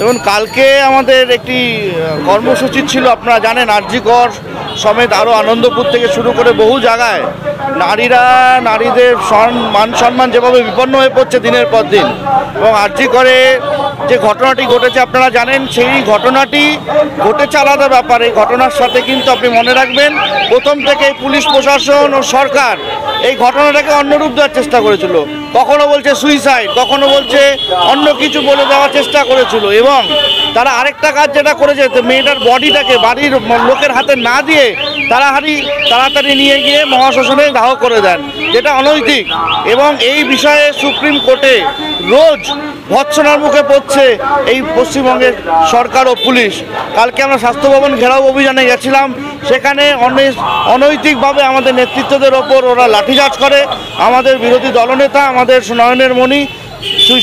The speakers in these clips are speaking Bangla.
এবং কালকে আমাদের একটি কর্মসূচি ছিল, আপনারা জানেন আর.জি. কর সমেত আরও আনন্দপুর থেকে শুরু করে বহু জায়গায় নারীদের মান সম্মান যেভাবে বিপন্ন হয়ে পড়ছে দিনের পর দিন, এবং আর.জি. করে যে ঘটনাটি ঘটেছে আপনারা জানেন, সেই ঘটনাটি ঘটেছে আলাদা ব্যাপার। এই ঘটনার সাথে কিন্তু আপনি মনে রাখবেন প্রথম থেকে পুলিশ প্রশাসন ও সরকার এই ঘটনাটাকে অন্যরূপ দেওয়ার চেষ্টা করেছিল। কখনো বলছে সুইসাইড, কখনো বলছে অন্য কিছু বলে দেওয়ার চেষ্টা করেছিল, এবং তারা আরেকটা কাজ যেটা করেছে, মেয়েটার বডিটাকে বাড়ির লোকের হাতে না দিয়ে তাড়াতাড়ি নিয়ে গিয়ে মহাশ্মশানে দাহ করে দেন, যেটা অনৈতিক। এবং এই বিষয়ে সুপ্রিম কোর্টে রোজ ভৎসনার মুখে পড়ছে এই পশ্চিমবঙ্গের সরকার ও পুলিশ। কালকে আমরা স্বাস্থ্য ভবন ঘেরাও অভিযানে গেছিলাম, সেখানে অনৈতিকভাবে আমাদের নেতৃত্বদের ওপর ওরা লাঠিচার্জ করে। আমাদের বিরোধী দলনেতা, আমাদের নয়নের মণি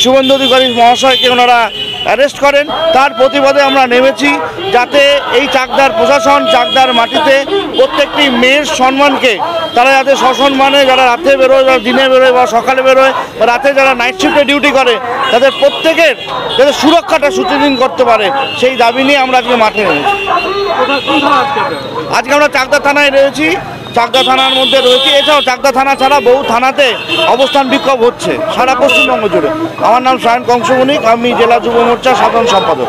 শুভেন্দু অধিকারী মহাশয়কে ওনারা অ্যারেস্ট করেন। তার প্রতিবাদে আমরা নেমেছি, যাতে এই চাকদার প্রশাসন, চাকদার মাটিতে প্রত্যেকটি মেয়ের সম্মানকে তারা যাতে সসম্মানে, যারা রাতে বেরোয় বা দিনে বেরোয় বা সকালে বেরোয় বা রাতে যারা নাইট শিফটে ডিউটি করে, তাদের প্রত্যেকের যাতে সুরক্ষাটা সুচিন্তিত করতে পারে, সেই দাবি নিয়ে আমরা আজকে মাঠে নেমেছি। আজকে আমরা চাকদা থানায় রয়েছি, চাকদা থানার মধ্যে রয়েছি। এছাড়াও চাকদা থানা ছাড়া বহু থানাতে অবস্থান বিক্ষোভ হচ্ছে সারা পশ্চিমবঙ্গ জুড়ে। আমার নাম সায়ন কংসবণিক, আমি জেলা যুব মোর্চার সাধারণ সম্পাদক।